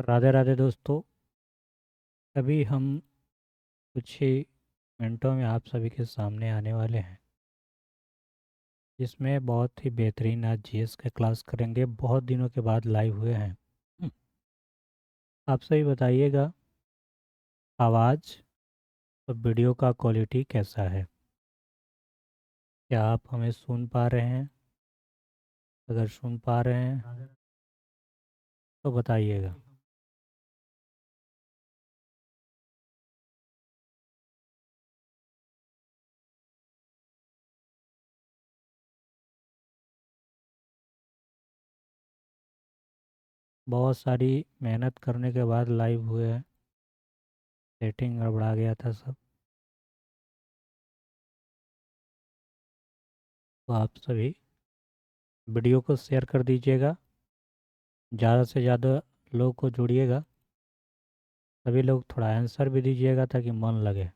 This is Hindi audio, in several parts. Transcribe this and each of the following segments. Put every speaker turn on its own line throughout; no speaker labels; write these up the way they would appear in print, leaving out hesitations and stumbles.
राधे राधे दोस्तों। अभी हम कुछ ही मिनटों में आप सभी के सामने आने वाले हैं, जिसमें बहुत ही बेहतरीन आज जीएस का क्लास करेंगे। बहुत दिनों के बाद लाइव हुए हैं। आप सभी बताइएगा, आवाज़ और वीडियो का क्वालिटी कैसा है? क्या आप हमें सुन पा रहे हैं? अगर सुन पा रहे हैं तो बताइएगा। बहुत सारी मेहनत करने के बाद लाइव हुए हैं। सेटिंग गड़बड़ा गया था सब। तो आप सभी वीडियो को शेयर कर दीजिएगा, ज़्यादा से ज़्यादा लोग को जोड़िएगा। सभी लोग थोड़ा आंसर भी दीजिएगा ताकि मन लगे,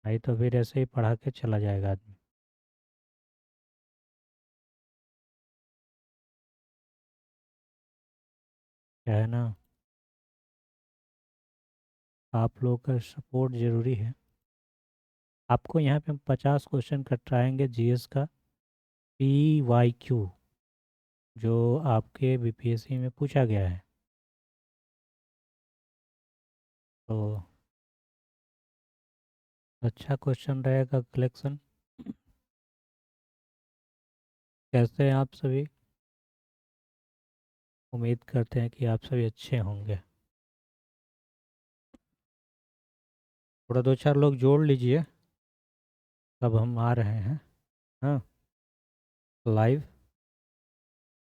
नहीं तो फिर ऐसे ही पढ़ा के चला जाएगा आदमी। क्या है ना, आप लोग का सपोर्ट ज़रूरी है। आपको यहाँ पे हम 50 क्वेश्चन कराएंगे जीएस का, PYQ, जो आपके बीपीएससी में पूछा गया है। तो अच्छा क्वेश्चन रहेगा कलेक्शन। कैसे हैं आप सभी? उम्मीद करते हैं कि आप सभी अच्छे होंगे। थोड़ा दो चार लोग जोड़ लीजिए, तब हम आ रहे हैं। हाँ, लाइव।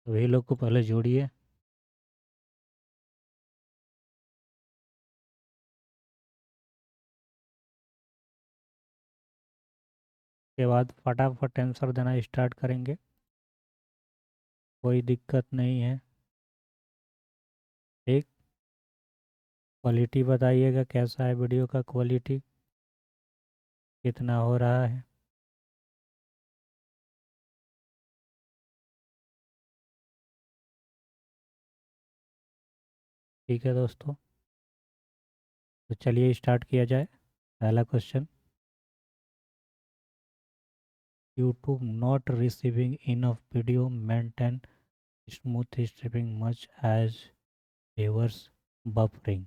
वही लोग को पहले जोड़िए। के बाद फटाफट आंसर देना स्टार्ट करेंगे। कोई दिक्कत नहीं है। एक क्वालिटी बताइएगा, कैसा है वीडियो का क्वालिटी, कितना हो रहा है। ठीक है दोस्तों, तो चलिए स्टार्ट किया जाए। पहला question, YouTube not receiving enough video maintain smooth streaming much as viewers buffering.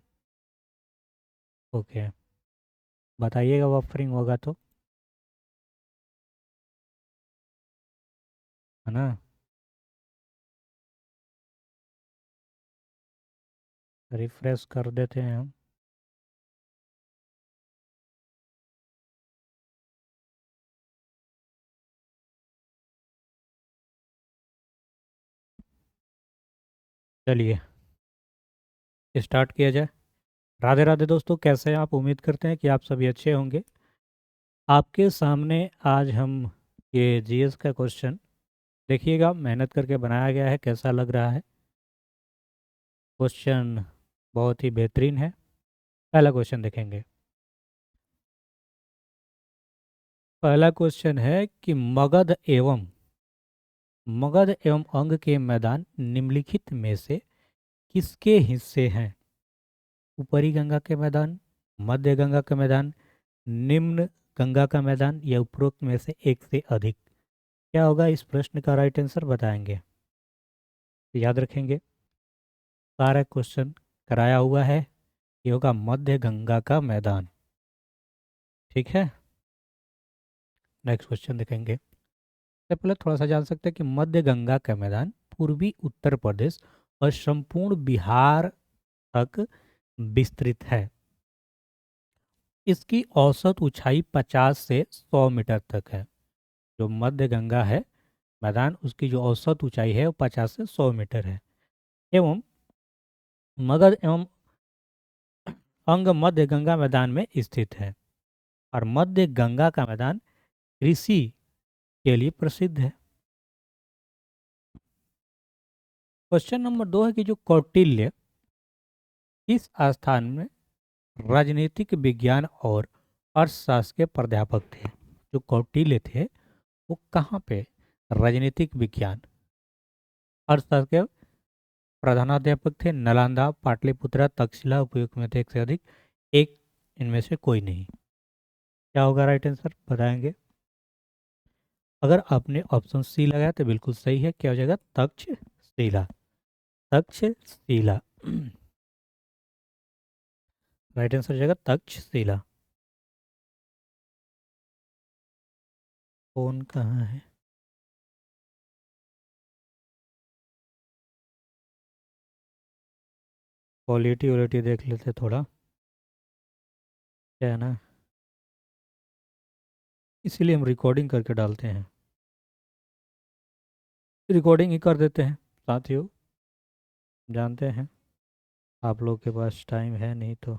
Okay, बताइएगा बफरिंग होगा तो, है ना। रिफ्रेश कर देते हैं हम। चलिए स्टार्ट किया जाए। राधे राधे दोस्तों, कैसे हैं आप? उम्मीद करते हैं कि आप सभी अच्छे होंगे। आपके सामने आज हम ये जीएस का क्वेश्चन देखिएगा, मेहनत करके बनाया गया है। कैसा लग रहा है? क्वेश्चन बहुत ही बेहतरीन है। पहला क्वेश्चन देखेंगे। पहला क्वेश्चन है कि मगध एवं अंग के मैदान निम्नलिखित में से किसके हिस्से हैं? ऊपरी गंगा के मैदान, मध्य गंगा का मैदान, निम्न गंगा का मैदान, या उपरोक्त में से एक से अधिक। क्या होगा इस प्रश्न का राइट आंसर? बताएंगे। तो याद रखेंगे, सारा क्वेश्चन कराया हुआ है। ये होगा मध्य गंगा का मैदान। ठीक है, नेक्स्ट क्वेश्चन देखेंगे। सबसे पहले थोड़ा सा जान सकते हैं कि मध्य गंगा का मैदान पूर्वी उत्तर प्रदेश और संपूर्ण बिहार तक विस्तृत है। इसकी औसत ऊंचाई 50 से 100 मीटर तक है। जो मध्य गंगा है मैदान, उसकी जो औसत ऊंचाई है वो 50 से 100 मीटर है। एवं मगध एवं अंग मध्य गंगा मैदान में स्थित है। और मध्य गंगा का मैदान कृषि के लिए प्रसिद्ध है। क्वेश्चन नंबर 2 है कि जो कौटिल्य किस स्थान में राजनीतिक विज्ञान और अर्थशास्त्र के प्राध्यापक थे? जो कौटिल्य थे वो कहाँ पे राजनीतिक विज्ञान, अर्थशास्त्र के प्रधानाध्यापक थे, नालंदा, पाटलिपुत्रा, तक्षशिला, उपयुक्त में थे एक से अधिक, एक इनमें से कोई नहीं। क्या होगा राइट आंसर बताएंगे? अगर आपने ऑप्शन सी लगाया तो बिल्कुल सही है। क्या हो जाएगा? तक्षशिला। तक्षशिला राइट आंसर हो जाएगा तक्षशिला। फोन कहाँ है? क्वालिटी वॉलिटी देख लेते थोड़ा, क्या है ना, इसीलिए हम रिकॉर्डिंग करके डालते हैं। रिकॉर्डिंग ही कर देते हैं साथियों, जानते हैं आप लोग के पास टाइम है नहीं तो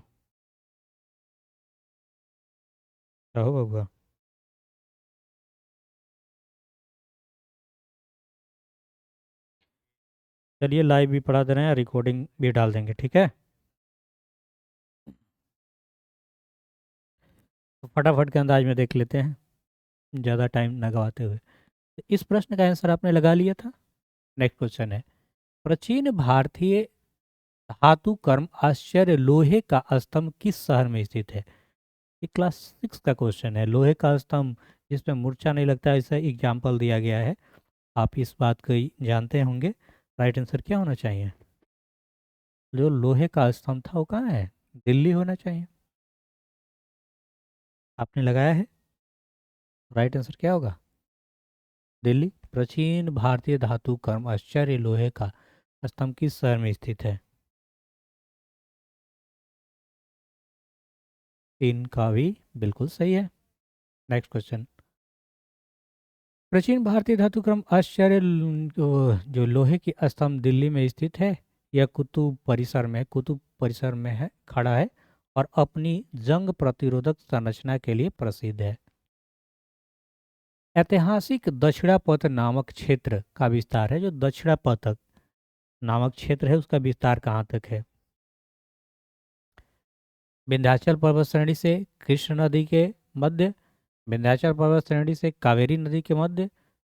क्या हो बबुआ। चलिए लाइव भी पढ़ा दे रहे हैं, रिकॉर्डिंग भी डाल देंगे, ठीक है। तो फटाफट के अंदाज में देख लेते हैं, ज़्यादा टाइम न गवाते हुए। तो इस प्रश्न का आंसर आपने लगा लिया था। नेक्स्ट क्वेश्चन है, प्राचीन भारतीय धातु कर्म आश्चर्य लोहे का स्तंभ किस शहर में स्थित है? ये क्लास 6 का क्वेश्चन है। लोहे का स्तंभ जिसमें मूर्छा नहीं लगता, ऐसा एग्जाम्पल दिया गया है। आप इस बात को ही जानते होंगे। राइट आंसर क्या होना चाहिए? जो लोहे का स्तंभ था वो कहाँ है? दिल्ली होना चाहिए। आपने लगाया है, राइट आंसर क्या होगा? दिल्ली। प्राचीन भारतीय धातु कर्म आश्चर्य लोहे का स्तंभ किस शहर में स्थित है? इनका भी बिल्कुल सही है। नेक्स्ट क्वेश्चन, प्राचीन भारतीय धातु क्रम आश्चर्य जो लोहे की स्तंभ दिल्ली में स्थित है, यह कुतुब परिसर में है, खड़ा है और अपनी जंग प्रतिरोधक संरचना के लिए प्रसिद्ध है। ऐतिहासिक दक्षिणापथ नामक क्षेत्र का विस्तार है, जो दक्षिणापथ नामक क्षेत्र है उसका विस्तार कहाँ तक है? विंध्याचल पर्वत श्रेणी से कृष्ण नदी के मध्य, विंध्याचल पर्वत श्रेणी से कावेरी नदी के मध्य,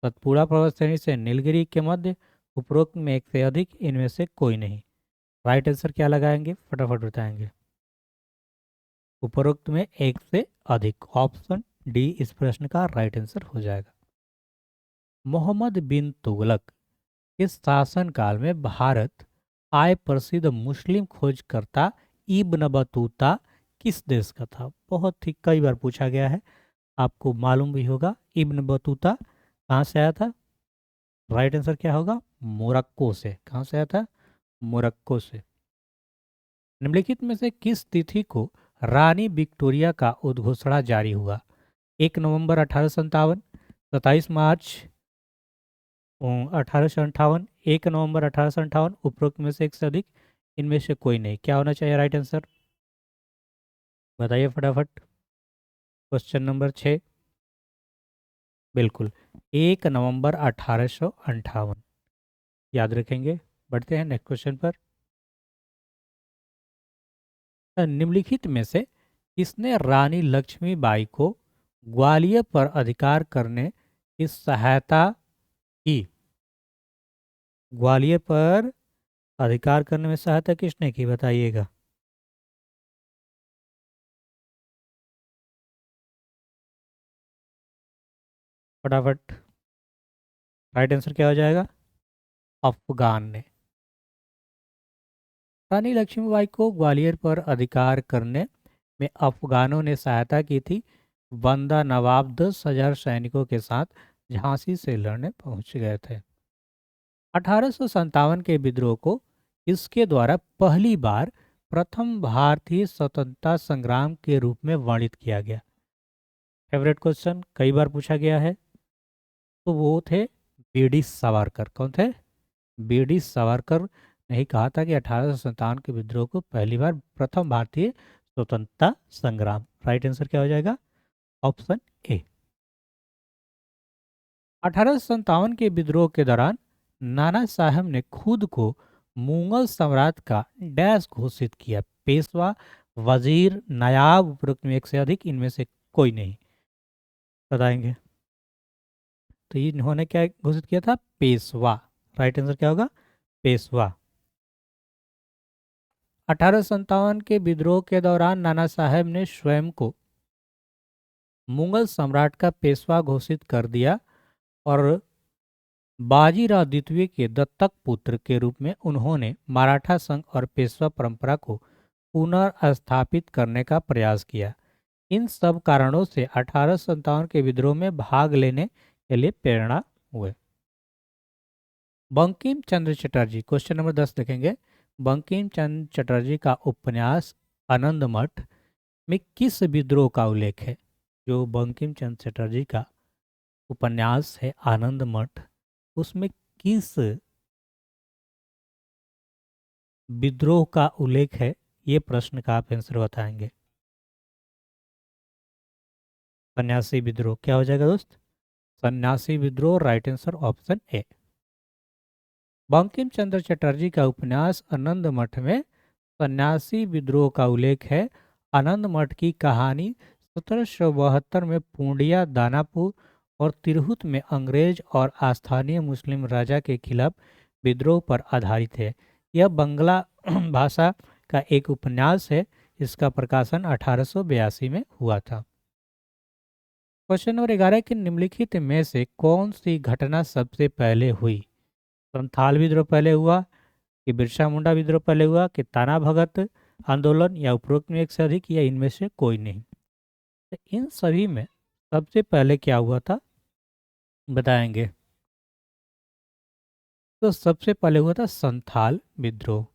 सतपुड़ा पर्वत श्रेणी से नीलगिरी के मध्य, उपरोक्त में एक से अधिक, इनमें से कोई नहीं। राइट आंसर क्या लगाएंगे फटाफट बताएंगे? उपरोक्त में एक से अधिक, ऑप्शन डी इस प्रश्न का राइट आंसर हो जाएगा। मोहम्मद बिन तुगलक के शासनकाल में भारत आए प्रसिद्ध मुस्लिम खोजकर्ता इब्न बतूता किस देश का था? बहुत ही कई बार पूछा गया है, आपको मालूम भी होगा। इब्न बतूता कहाँ से आया था? राइट आंसर क्या होगा? मोरक्को से। कहाँ से आया था? मोरक्को से। निम्नलिखित में से किस तिथि को रानी विक्टोरिया का उद्घोषणा जारी हुआ? 1 नवंबर 1857, 27 मार्च 1858, 1 नवंबर 1858, उपरोक्त में से एक से अधिक, इनमें से कोई नहीं। क्या होना चाहिए राइट आंसर बताइए फटाफट? क्वेश्चन नंबर 6, बिल्कुल 1 नवंबर 1858, याद रखेंगे। बढ़ते हैं नेक्स्ट क्वेश्चन पर। निम्नलिखित में से किसने रानी लक्ष्मीबाई को ग्वालियर पर अधिकार करने की सहायता की? ग्वालियर पर अधिकार करने में सहायता किसने की बताइएगा? फटाफट, राइट आंसर क्या हो जाएगा? अफगान ने। रानी लक्ष्मीबाई को ग्वालियर पर अधिकार करने में अफगानों ने सहायता की थी। बंदा नवाब 10,000 सैनिकों के साथ झांसी से लड़ने पहुंच गए थे। 1857 के विद्रोह को इसके द्वारा पहली बार प्रथम भारतीय स्वतंत्रता संग्राम के रूप में वर्णित किया गया। फेवरेट क्वेश्चन, कई बार पूछा गया है। तो वो थे बीडी सावरकर। कौन थे? बीडी सावरकर ने ही कहा था कि 1857 के विद्रोह को पहली बार प्रथम भारतीय स्वतंत्रता संग्राम। राइट आंसर क्या हो जाएगा? Option A. 1857 के विद्रोह के दौरान नाना साहब ने खुद को मुगल सम्राट का डैश घोषित किया। पेशवा, वजीर, नायाब, उपरोक्त में एक से अधिक, इनमें से कोई नहीं। बताएंगे? तो इन्होंने क्या घोषित किया था? पेशवा। राइट आंसर क्या होगा? पेशवा। 1857 के विद्रोह के दौरान नाना साहेब ने स्वयं को मुगल सम्राट का पेशवा घोषित कर दिया और बाजीराव द्वितीय के दत्तक पुत्र के रूप में उन्होंने मराठा संघ और पेशवा परंपरा को पुनर्स्थापित करने का प्रयास किया। इन सब कारणों से 1857 के विद्रोह में भाग लेने के लिए प्रेरणा हुए। बंकिम चंद्र चटर्जी, क्वेश्चन नंबर 10 देखेंगे। बंकिम चंद्र चटर्जी का उपन्यास आनंद मठ में किस विद्रोह का उल्लेख है? जो बंकिम चंद्र चटर्जी का उपन्यास है आनंद मठ, उसमें किस विद्रोह का उल्लेख है? ये प्रश्न का आप आंसर बताएंगे। सन्यासी विद्रोह क्या हो जाएगा दोस्त? सन्यासी विद्रोह, right answer option A. Bankim Chandra Chatterjee का उपन्यास आनंद मठ में सन्यासी विद्रोह का उल्लेख है। आनंद मठ की कहानी 1772 में पूंडिया, दानापुर और तिरहुत में अंग्रेज और स्थानीय मुस्लिम राजा के खिलाफ विद्रोह पर आधारित है। यह बंगला भाषा का एक उपन्यास है। इसका प्रकाशन 1882 में हुआ था। क्वेश्चन नंबर 11 के निम्नलिखित में से कौन सी घटना सबसे पहले हुई? संथाल विद्रोह पहले हुआ कि बिरसा मुंडा विद्रोह पहले हुआ कि ताना भगत आंदोलन या उपरोक्त में एक से अधिक या इनमें से कोई नहीं? तो इन सभी में सबसे पहले क्या हुआ था बताएंगे। तो सबसे पहले हुआ था संथाल विद्रोह।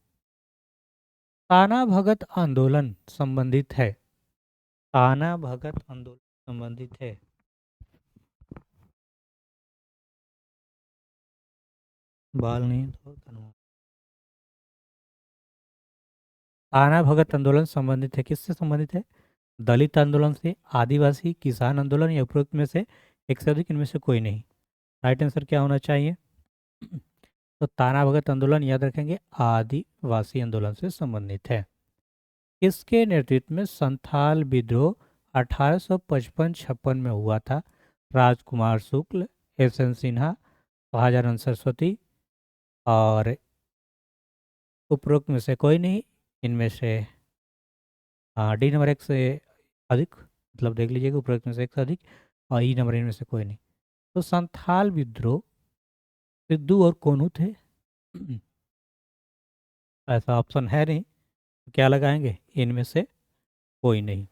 ताना भगत आंदोलन संबंधित है, ताना भगत आंदोलन संबंधित है बाल नहीं तो ताना भगत आंदोलन संबंधित है, किससे संबंधित है? दलित आंदोलन से, आदिवासी, किसान आंदोलन या उपरोक्त में से एक से अधिक, इनमें से कोई नहीं? राइट आंसर क्या होना चाहिए? तो ताना भगत आंदोलन याद रखेंगे आदिवासी आंदोलन से संबंधित है। इसके नेतृत्व में संथाल विद्रोह 1855-56 में हुआ था। राजकुमार शुक्ल, एस.एन. सिन्हा, महाजानंद सरस्वती और उपरोक्त में से कोई नहीं, इनमें से डी नंबर एक से अधिक, मतलब देख लीजिएगा उपरोक्त में से एक से अधिक और ई नंबर इनमें से कोई नहीं। तो संथाल विद्रोह सिद्धू और कोनू थे। ऐसा ऑप्शन है नहीं, तो क्या लगाएंगे? इनमें से कोई नहीं।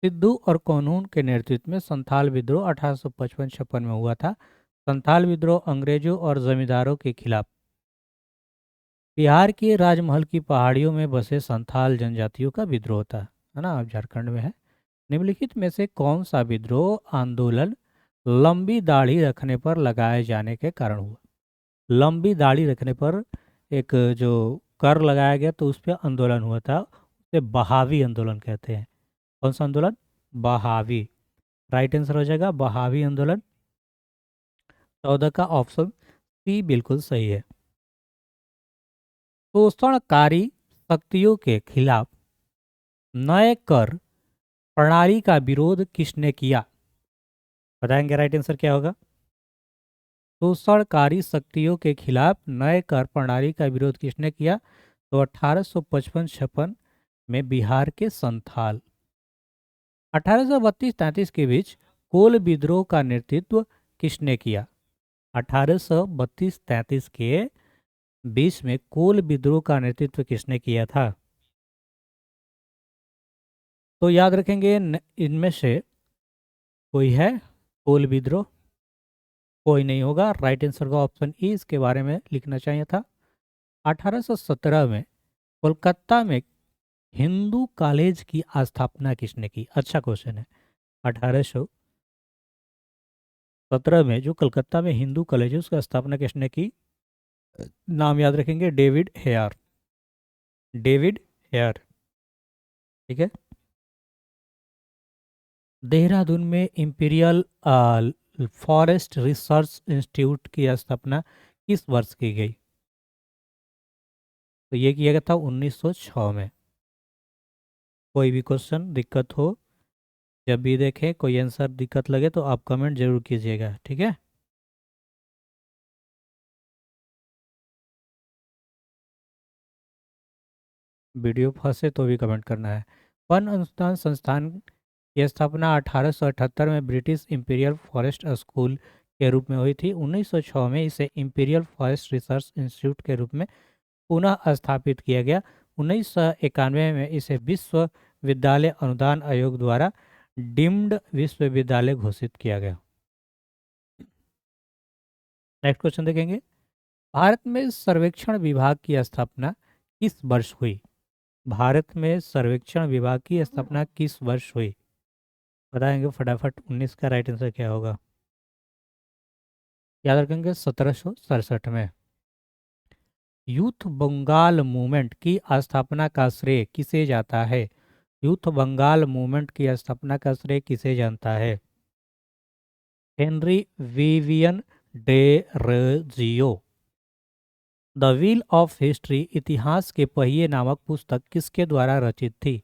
सिद्धू और कोनून के नेतृत्व में संथाल विद्रोह 1855-56 में हुआ था। संथाल विद्रोह अंग्रेजों और जमींदारों के खिलाफ बिहार के राजमहल की पहाड़ियों में बसे संथाल जनजातियों का विद्रोह था, है ना? अब झारखंड में है। निम्नलिखित में से कौन सा विद्रोह आंदोलन लंबी दाढ़ी रखने पर लगाए जाने के कारण हुआ? लंबी दाढ़ी रखने पर एक जो कर लगाया गया तो उस पर आंदोलन हुआ था, उसे बहावी आंदोलन कहते हैं। कौन सा आंदोलन? बहावी। राइट आंसर हो जाएगा बहावी आंदोलन। 14 का ऑप्शन सी बिल्कुल सही है। शोषणकारी शक्तियों के खिलाफ नए कर प्रणाली का विरोध किसने किया? बताएंगे राइट आंसर क्या होगा? शोषणकारी शक्तियों के खिलाफ नए कर प्रणाली का विरोध किसने किया? तो 1855-56 में बिहार के संथाल। 1832-33 के बीच कोल विद्रोह का नेतृत्व किसने किया? 1832-33 के बीच में कोल विद्रोह का नेतृत्व किसने किया था? तो याद रखेंगे इनमें से कोई है कोल विद्रोह? कोई नहीं होगा। राइट आंसर का ऑप्शन ई इसके बारे में लिखना चाहिए था। 1817 में कोलकाता में हिंदू कॉलेज की स्थापना किसने की? अच्छा क्वेश्चन है। 1817 में जो कलकत्ता में हिंदू कॉलेज है उसका स्थापना किसने की? नाम याद रखेंगे डेविड हेयर। डेविड हेयर, ठीक है। देहरादून में इंपीरियल फॉरेस्ट रिसर्च इंस्टीट्यूट की स्थापना किस वर्ष की गई? तो ये किया गया था 1906 में। कोई भी क्वेश्चन दिक्कत हो, जब भी देखें कोई आंसर दिक्कत लगे तो आप कमेंट जरूर कीजिएगा, ठीक है। वीडियो फंसे तो भी कमेंट करना है। वन अनुसंधान संस्थान की स्थापना 1878 में ब्रिटिश इंपीरियल फॉरेस्ट स्कूल के रूप में हुई थी। 1906 में इसे इंपीरियल फॉरेस्ट रिसर्च इंस्टीट्यूट के रूप में पुनः स्थापित किया गया। 1991 में इसे विश्वविद्यालय अनुदान आयोग द्वारा डीम्ड विश्वविद्यालय घोषित किया गया। नेक्स्ट क्वेश्चन देखेंगे। भारत में सर्वेक्षण विभाग की स्थापना किस वर्ष हुई? भारत में सर्वेक्षण विभाग की स्थापना किस वर्ष हुई? बताएंगे फटाफट। 19 का राइट आंसर क्या होगा? याद रखेंगे 1767 में। यूथ बंगाल मूवमेंट की स्थापना का श्रेय किसे जाता है? यूथ बंगाल मूवमेंट की स्थापना का श्रेय किसे जानता है? Henry Vivian Derozio. The wheel of history इतिहास के पहिए नामक पुस्तक किसके द्वारा रचित थी?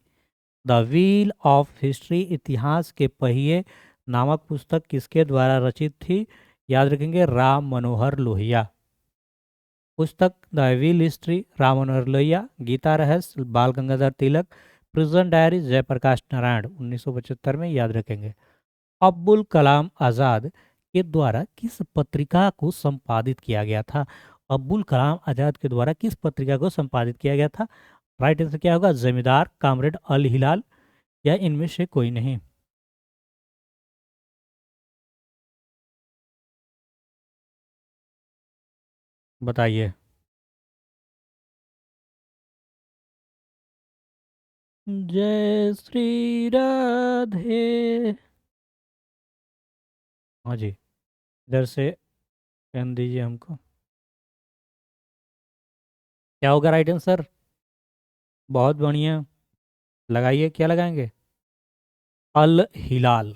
द व्हील ऑफ हिस्ट्री इतिहास के पहिए नामक पुस्तक किसके द्वारा रचित थी? याद रखेंगे राम मनोहर लोहिया। पुस्तक the wheel history Ram Manohar Lohia. Gita रहस्य बाल गंगाधर तिलक। प्रिजन डायरी जयप्रकाश नारायण 1975 में। याद रखेंगे। अब्दुल कलाम आज़ाद के द्वारा किस पत्रिका को संपादित किया गया था? अब्दुल कलाम आज़ाद के द्वारा किस पत्रिका को संपादित किया गया था? राइट आंसर क्या होगा? जमींदार, कामरेड, अल हिलाल या इनमें से कोई नहीं। बताइए। जय श्री राधे। हाँ जी, इधर से पेन दीजिए हमको। क्या होगा राइट आंसर? बहुत बढ़िया। लगाइए, क्या लगाएंगे? अल हिलाल।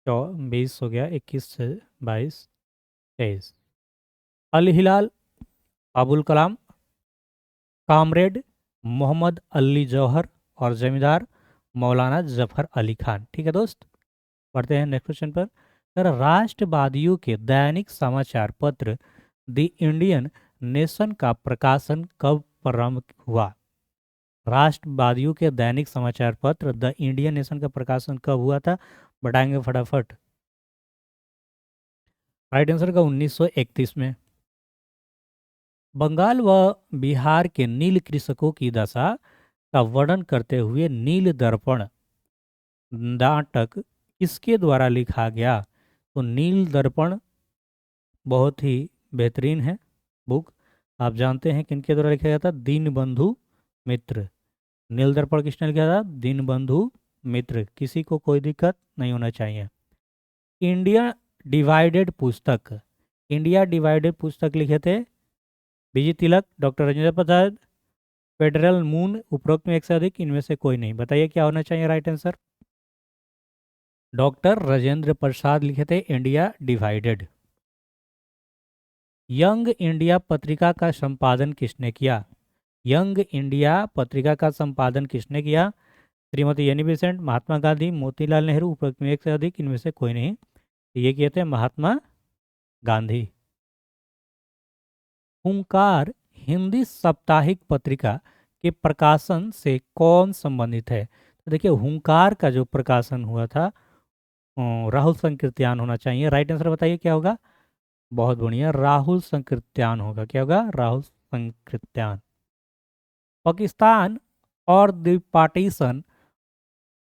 20 हो गया, 21 से 22, 23। अल हिलाल, अबुल कलाम, कामरेड मोहम्मद अली जौहर और जमींदार मौलाना जफर अली खान। ठीक है दोस्त, पढ़ते हैं नेक्स्ट क्वेश्चन पर। सर, राष्ट्रवादियों के दैनिक समाचार पत्र द इंडियन नेशन का प्रकाशन कब प्रारंभ हुआ? राष्ट्रवादियों के दैनिक समाचार पत्र द इंडियन नेशन का प्रकाशन कब हुआ था? बताएंगे फटाफट। राइट आंसर का 1931 में। बंगाल व बिहार के नील कृषकों की दशा का वर्णन करते हुए नील दर्पण नाटक किसके द्वारा लिखा गया? तो नील दर्पण बहुत ही बेहतरीन है बुक। आप जानते हैं किनके द्वारा लिखा गया था? दीनबंधु मित्र। नील दर्पण किसने लिखा था? दीनबंधु मित्र। किसी को कोई दिक्कत नहीं होना चाहिए। इंडिया डिवाइडेड पुस्तक, इंडिया डिवाइडेड पुस्तक लिखे थे बीजी तिलक, doctor Rajendra Prasad, federal moon, उपरोक्त में एक से अधिक, इनमें से कोई नहीं। बताइए क्या होना चाहिए right answer? Doctor Rajendra Prasad लिखे थे इंडिया डिवाइडेड। यंग इंडिया पत्रिका का संपादन किसने किया? यंग इंडिया पत्रिका का संपादन किसने किया? श्रीमती एनी बेसेंट, महात्मा गांधी, मोतीलाल नेहरू, उपरोक्त में एक से अधिक, इनमें से कोई नहीं। ये किए थे महात्मा गांधी। हुंकार हिंदी साप्ताहिक पत्रिका के प्रकाशन से कौन संबंधित है? तो देखिए, हुंकार का जो प्रकाशन हुआ था राहुल संकृत्यान होना चाहिए। राइट आंसर बताइए क्या होगा? बहुत बढ़िया, राहुल संकृत्यान होगा। क्या होगा? राहुल संकृत्यान। पाकिस्तान और द पार्टीशन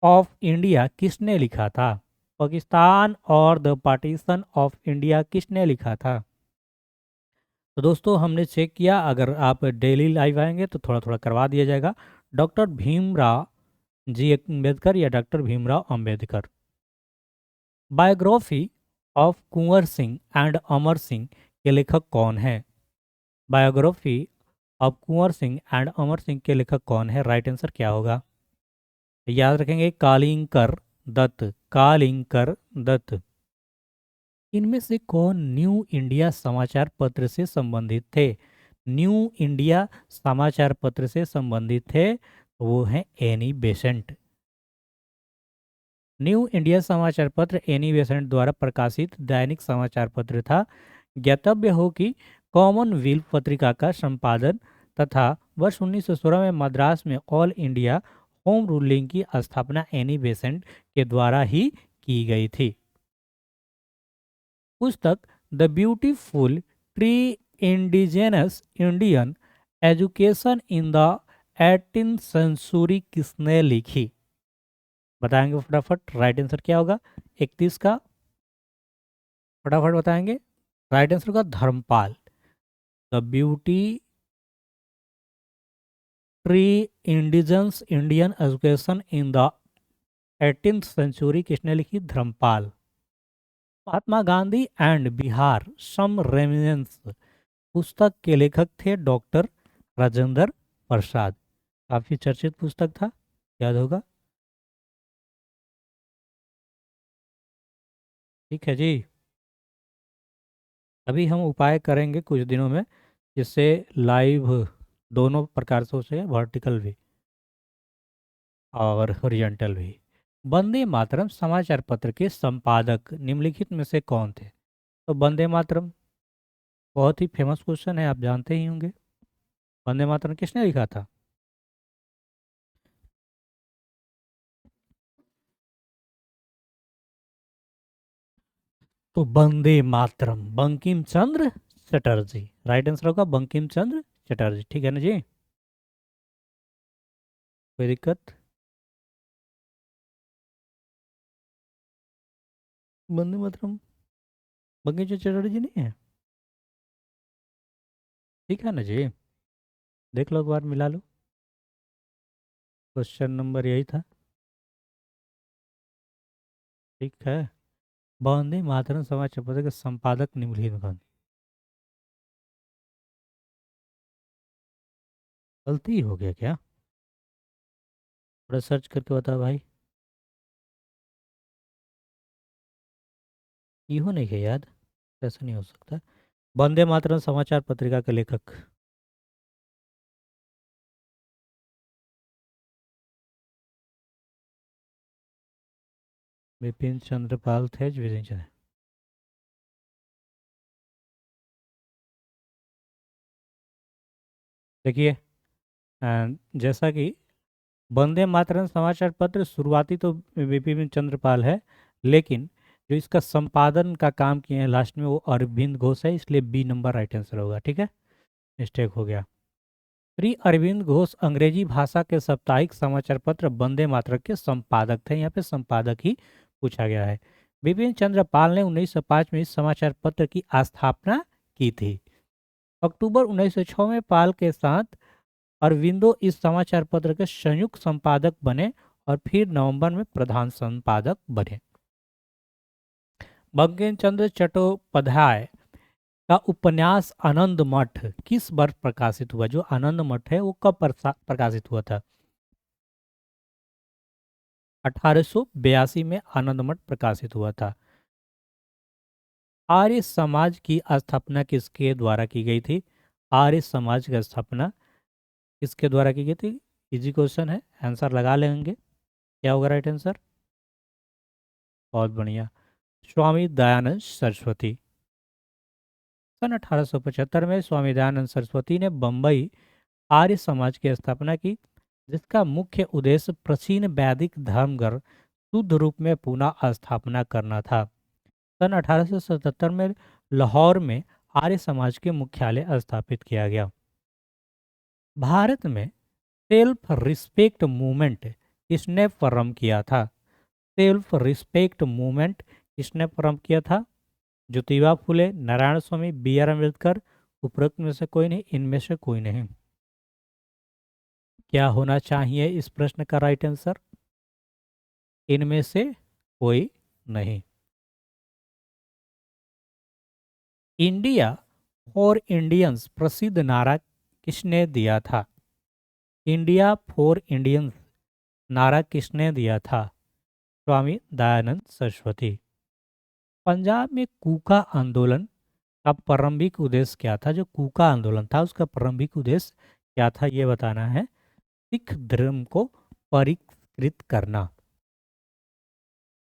ऑफ इंडिया किसने लिखा था? पाकिस्तान और द पार्टीशन ऑफ इंडिया किसने लिखा था? तो दोस्तों, हमने चेक किया, अगर आप डेली लाइव आएंगे तो थोड़ा थोड़ा करवा दिया जाएगा। डॉक्टर भीमराव जी अम्बेडकर या doctor Bhimrao Ambedkar. Biography of Kunwar Singh and Amar Singh के लेखक कौन है? Biography of Kunwar Singh and Amar Singh के लेखक कौन है? राइट आंसर क्या होगा? याद रखेंगे कालिंकर दत्त, कालिंकर दत्त। इनमें से कौन न्यू इंडिया समाचार पत्र से संबंधित थे? न्यू इंडिया समाचार पत्र से संबंधित थे, वो हैं एनी बेसेंट। न्यू इंडिया समाचार पत्र एनी बेसेंट द्वारा प्रकाशित दैनिक समाचार पत्र था। ज्ञातव्य हो कि कॉमनवेल्थ पत्रिका का संपादन तथा वर्ष 1916 में मद्रास में ऑल इंडिया होम रूलिंग की स्थापना एनी बेसेंट के द्वारा ही की गई थी। पुस्तक the beautiful tree indigenous Indian education in the 18th century किसने लिखी? बताएंगे फटाफट। राइट आंसर क्या होगा 31 का? फटाफट बताएंगे। राइट आंसर होगा Dharampal. The beauty tree indigenous Indian education in the 18th century किसने लिखी? Dharampal. Mahatma Gandhi and Bihar some reminiscences पुस्तक के लेखक थे डॉक्टर राजेंद्र प्रसाद। काफी चर्चित पुस्तक था, याद होगा। ठीक है जी। अभी हम उपाय करेंगे कुछ दिनों में जिससे लाइव दोनों प्रकार से हो सके, वर्टिकल भी और हॉरिजॉन्टल भी। वंदे मातरम समाचार पत्र के संपादक निम्नलिखित में से कौन थे? तो वंदे मातरम बहुत ही फेमस क्वेश्चन है, आप जानते ही होंगे। वंदे मातरम किसने लिखा था? तो वंदे मातरम बंकिम चंद्र चटर्जी। राइट आंसर होगा बंकिम चंद्र चटर्जी। ठीक है ना जी, कोई दिक्कत? वंदे मातरम बंकिम चंद्र चटर्जी नहीं है? ठीक है ना जी, देख लो एक बार, मिला लो। क्वेश्चन नंबर यही था। ठीक है। वंदे मातरम समाचार पत्र के संपादक निम्नलिखित में कौन? गलती हो गया क्या? थोड़ा सर्च करके बताओ भाई। इहो नहीं है याद? ऐसा नहीं हो सकता। वंदे मातरम समाचार पत्रिका के लेखक बिपिन चंद्रपाल थे। विपिन चंद्र, देखिए जैसा कि वंदे मातरम समाचार पत्र शुरुआती तो बिपिन चंद्रपाल है, लेकिन जो इसका संपादन का काम किए हैं लास्ट में वो अरविंद घोष है, इसलिए बी नंबर राइट आंसर होगा। ठीक है, मिस्टेक हो गया। श्री अरविंद घोष अंग्रेजी भाषा के साप्ताहिक समाचार पत्र वंदे मातरम के संपादक थे। यहाँ पे संपादक ही पूछा गया है। बिपिन चंद्र पाल ने 1905 में इस समाचार पत्र की स्थापना की थी। अक्टूबर 1906 में पाल के साथ अरविंदो इस समाचार पत्र के संयुक्त संपादक बने और फिर नवंबर में प्रधान संपादक बने। बंकिम चंद्र चट्टोपाध्याय का उपन्यास आनंद मठ किस वर्ष प्रकाशित हुआ? जो आनंद मठ है वो कब प्रकाशित हुआ था? 1882 में आनंद मठ प्रकाशित हुआ था। आर्य समाज की स्थापना किसके द्वारा की गई थी? आर्य समाज की स्थापना किसके द्वारा की गई थी? इजी क्वेश्चन है, आंसर लगा लेंगे। क्या होगा राइट आंसर? बहुत बढ़िया, स्वामी दयानंद सरस्वती। सन 1875 में स्वामी दयानंद सरस्वती ने बम्बई आर्य समाज की स्थापना की, जिसका मुख्य उद्देश्य प्राचीन वैदिक धर्म शुद्ध रूप में पुनः स्थापना करना था। सन 1877 में लाहौर में आर्य समाज के मुख्यालय स्थापित किया गया। भारत में सेल्फ रिस्पेक्ट मूवमेंट किसने प्रारंभ किया था? सेल्फ रिस्पेक्ट मूवमेंट किसने प्रारंभ किया था? ज्योतिबा फुले, नारायण स्वामी, बी आर अम्बेडकर, उपरोक्त में से कोई नहीं, इनमें से कोई नहीं। क्या होना चाहिए इस प्रश्न का राइट आंसर? इनमें से कोई नहीं। इंडिया फॉर इंडियंस प्रसिद्ध नारा किसने दिया था? इंडिया फॉर इंडियंस नारा किसने दिया था? स्वामी दयानंद सरस्वती। पंजाब में कूका आंदोलन का प्रारंभिक उद्देश्य क्या था? जो कूका आंदोलन था उसका प्रारंभिक उद्देश्य क्या था, ये बताना है। सिख धर्म को परिष्कृत करना।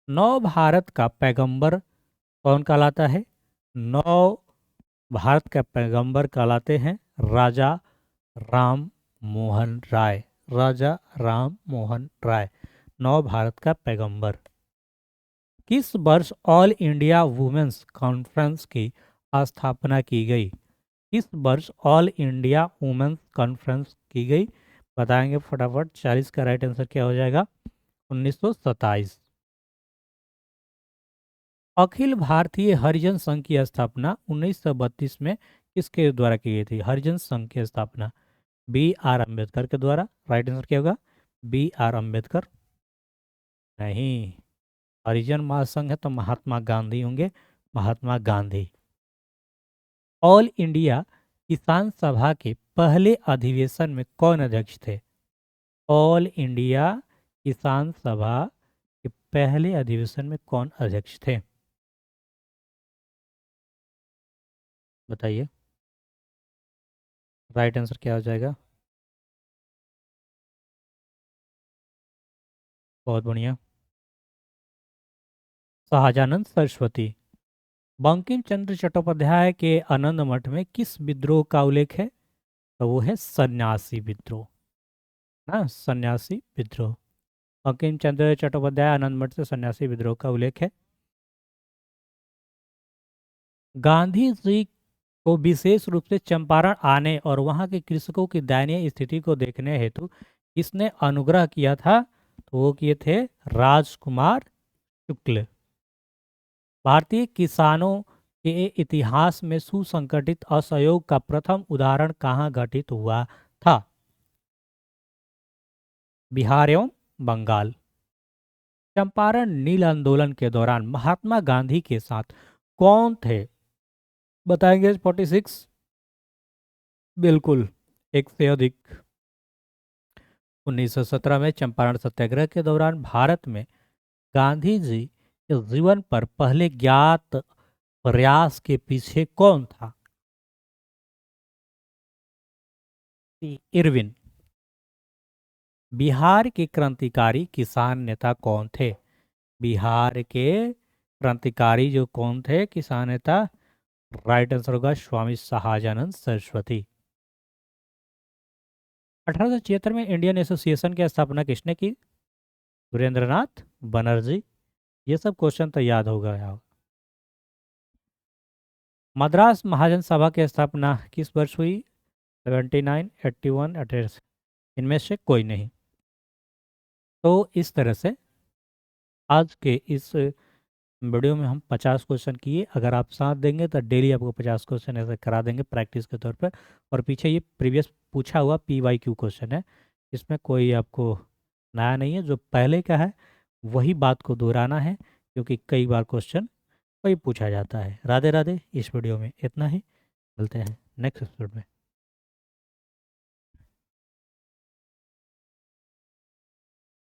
नव भारत का पैगंबर कौन कहलाता है? नव भारत का पैगंबर कहलाते हैं राजा राम मोहन राय। राजा राम मोहन राय नव भारत का पैगंबर। किस वर्ष ऑल इंडिया वुमेन्स कॉन्फ्रेंस की स्थापना की गई? किस वर्ष ऑल इंडिया वुमेन्स कॉन्फ्रेंस की गई? बताएंगे फटाफट। 40 का राइट आंसर क्या हो जाएगा? 1927। अखिल भारतीय हरिजन संघ की स्थापना 1932 में किसके द्वारा की गई थी? हरिजन संघ की स्थापना बी आर अम्बेडकर के द्वारा। राइट आंसर क्या होगा? B R Ambedkar. नहीं, हरिजन महासंघ है तो महात्मा गांधी होंगे, महात्मा गांधी। ऑल इंडिया किसान सभा के पहले अधिवेशन में कौन अध्यक्ष थे? ऑल इंडिया किसान सभा के पहले अधिवेशन में कौन अध्यक्ष थे? बताइए, राइट आंसर क्या हो जाएगा? बहुत बढ़िया, शाहजानंद सरस्वती। बंकिम चंद्र चट्टोपाध्याय के आनंद मठ में किस विद्रोह का उल्लेख है? तो वो है सन्यासी विद्रोह ना, सन्यासी विद्रोह। बंकिम चंद्र चट्टोपाध्याय आनंद मठ से सन्यासी विद्रोह का उल्लेख है। गांधी जी को विशेष रूप से चंपारण आने और वहां के कृषकों की दयनीय स्थिति को देखने हेतु किसने अनुग्रह किया था? तो वो किए थे राजकुमार शुक्ल। भारतीय किसानों के इतिहास में सुसंगठित असहयोग का प्रथम उदाहरण कहाँ घटित हुआ था? बिहार एवं बंगाल। चंपारण नील आंदोलन के दौरान महात्मा गांधी के साथ कौन थे? बताएंगे 46। बिल्कुल, एक से अधिक। 1917 में चंपारण सत्याग्रह के दौरान भारत में गांधी जी के जीवन पर पहले ज्ञात प्रयास के पीछे कौन था? इरविन। बिहार के क्रांतिकारी किसान नेता कौन थे? बिहार के क्रांतिकारी जो कौन थे किसान नेता? राइट आंसर होगा स्वामी शाहजानंद सरस्वती। 1876 में इंडियन एसोसिएशन की स्थापना किसने की? सुरेंद्रनाथ बनर्जी। ये सब क्वेश्चन तो याद होगा यार। मद्रास महाजन सभा की स्थापना किस वर्ष हुई? 79, 81, 88। इनमें से कोई नहीं। तो इस तरह से आज के इस वीडियो में हम 50 क्वेश्चन किए। अगर आप साथ देंगे तो डेली आपको 50 क्वेश्चन ऐसे करा देंगे प्रैक्टिस के तौर पर। और पीछे ये प्रीवियस पूछा हुआ PYQ क्वेश्चन है, इसमें कोई आपको नया नहीं है। जो पहले का है वही बात को दोहराना है, क्योंकि कई बार क्वेश्चन वही पूछा जाता है। राधे राधे। इस वीडियो में इतना ही, मिलते हैं नेक्स्ट एपिसोड में।